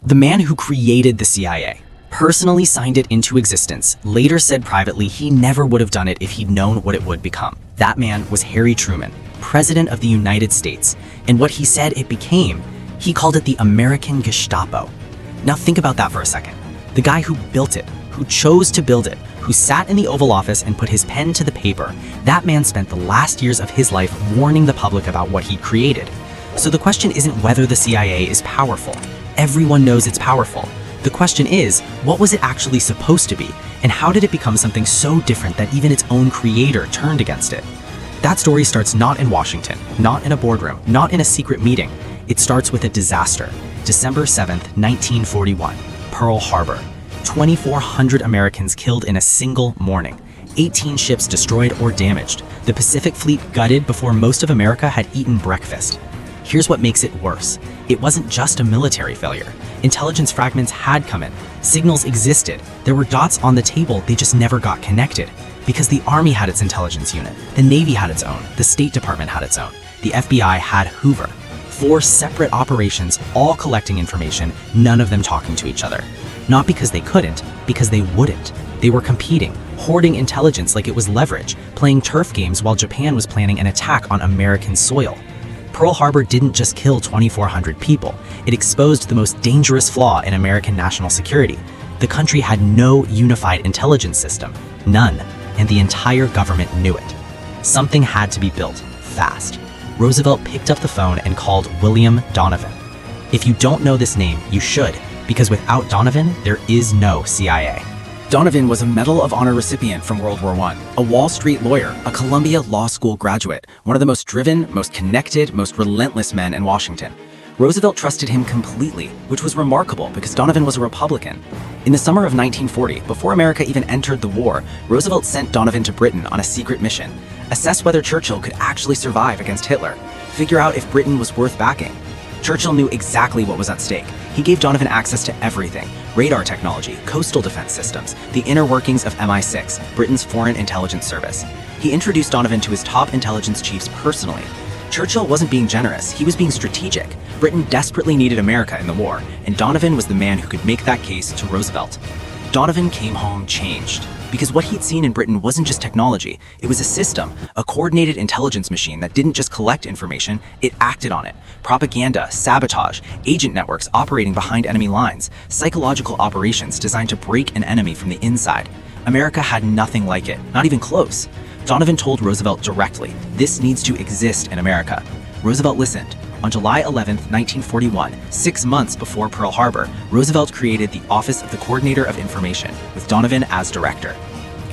The man who created the CIA, personally signed it into existence, later said privately he never would have done it if he'd known what it would become. That man was Harry Truman, President of the United States, and what he said it became, he called it the American Gestapo. Now think about that for a second. The guy who built it, who chose to build it, who sat in the Oval Office and put his pen to the paper, that man spent the last years of his life warning the public about what he'd created. So the question isn't whether the CIA is powerful. Everyone knows it's powerful. The question is, what was it actually supposed to be, and how did it become something so different that even its own creator turned against it? That story starts not in Washington, not in a boardroom, not in a secret meeting. It starts with a disaster. December 7th, 1941, Pearl Harbor. 2,400 Americans killed in a single morning. 18 ships destroyed or damaged. The Pacific Fleet gutted before most of America had eaten breakfast. Here's what makes it worse. It wasn't just a military failure. Intelligence fragments had come in. Signals existed. There were dots on the table, they just never got connected. Because the Army had its intelligence unit, the Navy had its own, the State Department had its own, the FBI had Hoover. 4 separate operations, all collecting information, none of them talking to each other. Not because they couldn't, because they wouldn't. They were competing, hoarding intelligence like it was leverage, playing turf games while Japan was planning an attack on American soil. Pearl Harbor didn't just kill 2,400 people, it exposed the most dangerous flaw in American national security. The country had no unified intelligence system, none, and the entire government knew it. Something had to be built, fast. Roosevelt picked up the phone and called William Donovan. If you don't know this name, you should, because without Donovan, there is no CIA. Donovan was a Medal of Honor recipient from World War I, a Wall Street lawyer, a Columbia Law School graduate, one of the most driven, most connected, most relentless men in Washington. Roosevelt trusted him completely, which was remarkable because Donovan was a Republican. In the summer of 1940, before America even entered the war, Roosevelt sent Donovan to Britain on a secret mission. Assess whether Churchill could actually survive against Hitler. Figure out if Britain was worth backing. Churchill knew exactly what was at stake. He gave Donovan access to everything: radar technology, coastal defense systems, the inner workings of MI6, Britain's foreign intelligence service. He introduced Donovan to his top intelligence chiefs personally. Churchill wasn't being generous, he was being strategic. Britain desperately needed America in the war, and Donovan was the man who could make that case to Roosevelt. Donovan came home changed, because what he'd seen in Britain wasn't just technology, it was a system, a coordinated intelligence machine that didn't just collect information, it acted on it. Propaganda, sabotage, agent networks operating behind enemy lines, psychological operations designed to break an enemy from the inside. America had nothing like it, not even close. Donovan told Roosevelt directly, this needs to exist in America. Roosevelt listened. On July 11, 1941, 6 months before Pearl Harbor, Roosevelt created the Office of the Coordinator of Information, with Donovan as director.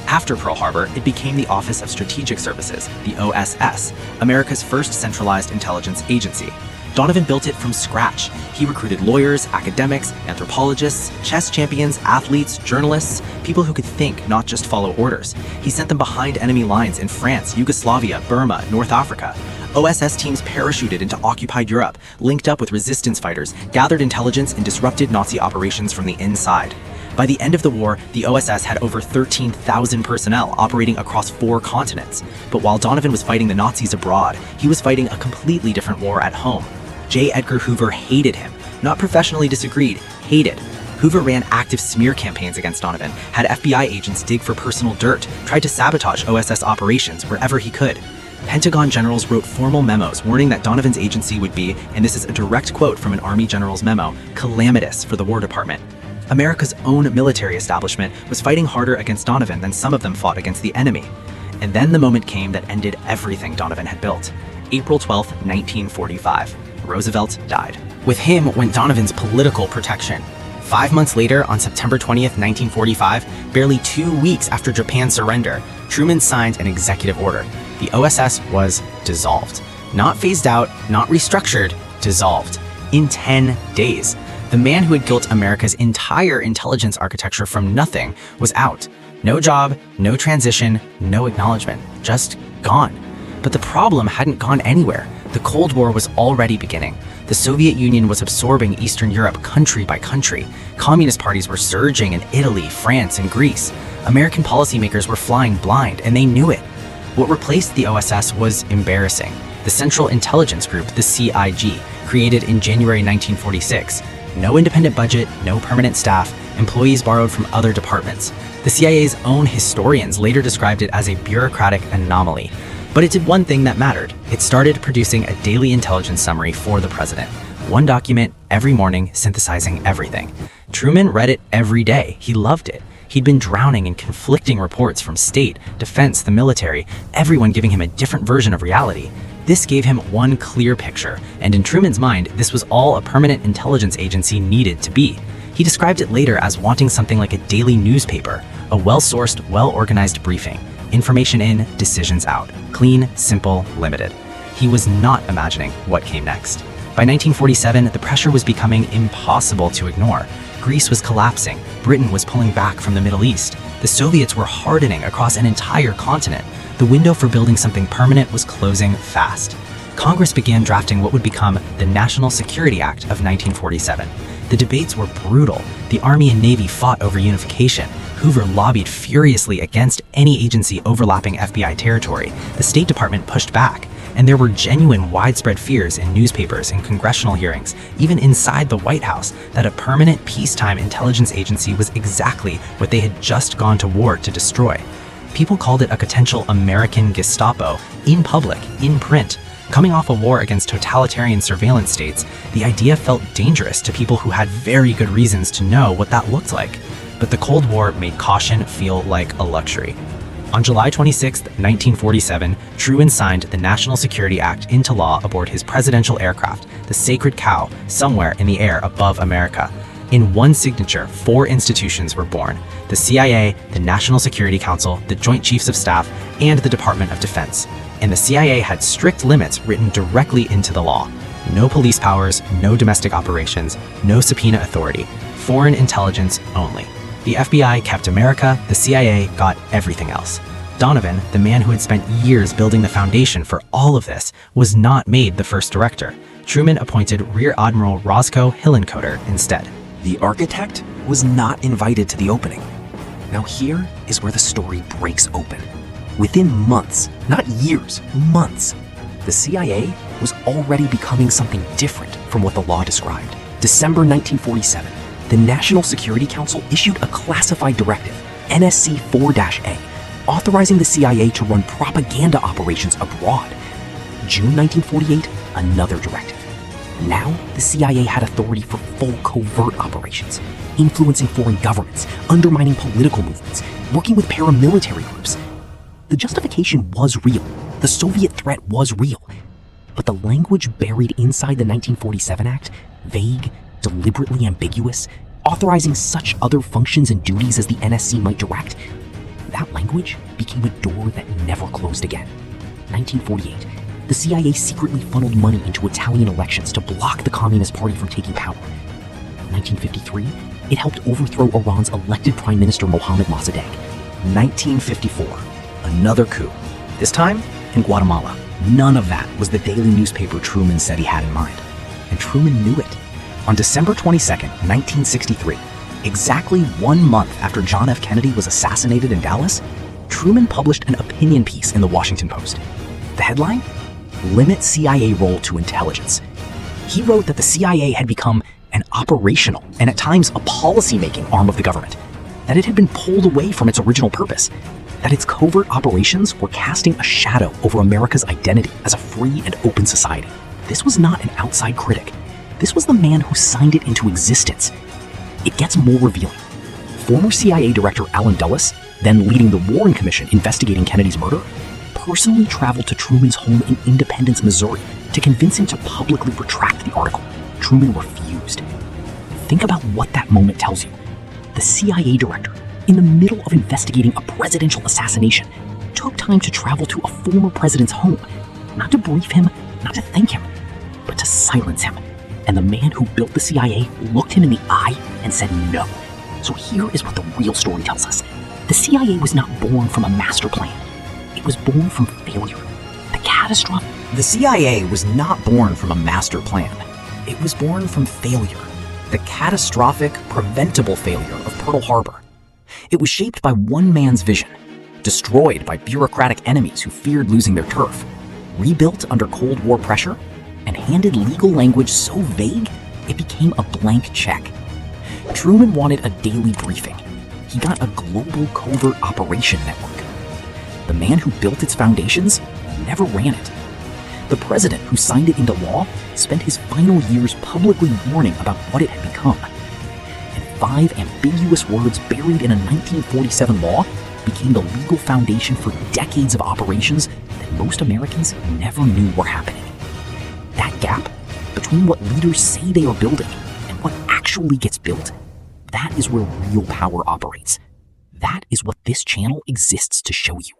After Pearl Harbor, it became the Office of Strategic Services, the OSS, America's first centralized intelligence agency. Donovan built it from scratch. He recruited lawyers, academics, anthropologists, chess champions, athletes, journalists, people who could think, not just follow orders. He sent them behind enemy lines in France, Yugoslavia, Burma, North Africa. OSS teams parachuted into occupied Europe, linked up with resistance fighters, gathered intelligence, and disrupted Nazi operations from the inside. By the end of the war, the OSS had over 13,000 personnel operating across 4 continents. But while Donovan was fighting the Nazis abroad, he was fighting a completely different war at home. J. Edgar Hoover hated him, not professionally disagreed, hated. Hoover ran active smear campaigns against Donovan, had FBI agents dig for personal dirt, tried to sabotage OSS operations wherever he could. Pentagon generals wrote formal memos warning that Donovan's agency would be, and this is a direct quote from an Army general's memo, calamitous for the War Department. America's own military establishment was fighting harder against Donovan than some of them fought against the enemy. And then the moment came that ended everything Donovan had built. April 12, 1945. Roosevelt died. With him went Donovan's political protection. 5 months later, on September 20th, 1945, barely 2 weeks after Japan's surrender, Truman signed an executive order. The OSS was dissolved. Not phased out, not restructured, dissolved. In 10 days. The man who had built America's entire intelligence architecture from nothing was out. No job, no transition, no acknowledgement. Just gone. But the problem hadn't gone anywhere. The Cold War was already beginning. The Soviet Union was absorbing Eastern Europe country by country. Communist parties were surging in Italy, France, and Greece. American policymakers were flying blind, and they knew it. What replaced the OSS was embarrassing. The Central Intelligence Group, the CIG, created in January 1946. No independent budget, no permanent staff, employees borrowed from other departments. The CIA's own historians later described it as a bureaucratic anomaly. But it did one thing that mattered. It started producing a daily intelligence summary for the president. One document every morning synthesizing everything. Truman read it every day. He loved it. He'd been drowning in conflicting reports from state, defense, the military, everyone giving him a different version of reality. This gave him one clear picture, and in Truman's mind, this was all a permanent intelligence agency needed to be. He described it later as wanting something like a daily newspaper, a well-sourced, well-organized briefing. Information in, decisions out. Clean, simple, limited. He was not imagining what came next. By 1947, the pressure was becoming impossible to ignore. Greece was collapsing. Britain was pulling back from the Middle East. The Soviets were hardening across an entire continent. The window for building something permanent was closing fast. Congress began drafting what would become the National Security Act of 1947. The debates were brutal. The Army and Navy fought over unification. Hoover lobbied furiously against any agency overlapping FBI territory. The State Department pushed back. And there were genuine widespread fears in newspapers and congressional hearings, even inside the White House, that a permanent peacetime intelligence agency was exactly what they had just gone to war to destroy. People called it a potential American Gestapo, in public, in print. Coming off a war against totalitarian surveillance states, the idea felt dangerous to people who had very good reasons to know what that looked like. But the Cold War made caution feel like a luxury. On July 26, 1947, Truman signed the National Security Act into law aboard his presidential aircraft, the Sacred Cow, somewhere in the air above America. In one signature, 4 institutions were born: the CIA, the National Security Council, the Joint Chiefs of Staff, and the Department of Defense. And the CIA had strict limits written directly into the law. No police powers, no domestic operations, no subpoena authority, foreign intelligence only. The FBI kept America, the CIA got everything else. Donovan, the man who had spent years building the foundation for all of this, was not made the first director. Truman appointed Rear Admiral Roscoe Hillenkoetter instead. The architect was not invited to the opening. Now here is where the story breaks open. Within months, not years, months, the CIA was already becoming something different from what the law described. December 1947, the National Security Council issued a classified directive, NSC 4-A, authorizing the CIA to run propaganda operations abroad. June 1948, another directive. Now, the CIA had authority for full covert operations, influencing foreign governments, undermining political movements, working with paramilitary groups. The justification was real. The Soviet threat was real. But the language buried inside the 1947 Act, vague, deliberately ambiguous, authorizing such other functions and duties as the NSC might direct, that language became a door that never closed again. 1948, the CIA secretly funneled money into Italian elections to block the Communist Party from taking power. 1953, it helped overthrow Iran's elected Prime Minister Mohammad Mossadegh. 1954, another coup. This time in Guatemala. None of that was the daily newspaper Truman said he had in mind. And Truman knew it. On December 22nd, 1963, exactly 1 month after John F. Kennedy was assassinated in Dallas, Truman published an opinion piece in the Washington Post. The headline? Limit CIA role to intelligence. He wrote that the CIA had become an operational and at times a policy-making arm of the government, that it had been pulled away from its original purpose, that its covert operations were casting a shadow over America's identity as a free and open society. This was not an outside critic. This was the man who signed it into existence. It gets more revealing. Former CIA Director Allen Dulles, then leading the Warren Commission investigating Kennedy's murder, personally traveled to Truman's home in Independence, Missouri, to convince him to publicly retract the article. Truman refused. Think about what that moment tells you. The CIA director, in the middle of investigating a presidential assassination, took time to travel to a former president's home, not to brief him, not to thank him, but to silence him. And the man who built the CIA looked him in the eye and said no. So here is what the real story tells us. The CIA was not born from a master plan. It was born from failure. The catastrophe. The CIA was not born from a master plan. It was born from failure. The catastrophic, preventable failure of Pearl Harbor. It was shaped by one man's vision, destroyed by bureaucratic enemies who feared losing their turf, rebuilt under Cold War pressure, and handed legal language so vague it became a blank check. Truman wanted a daily briefing. He got a global covert operation network. The man who built its foundations never ran it. The president who signed it into law spent his final years publicly warning about what it had become. And 5 ambiguous words buried in a 1947 law became the legal foundation for decades of operations that most Americans never knew were happening. That gap between what leaders say they are building and what actually gets built, that is where real power operates. That is what this channel exists to show you.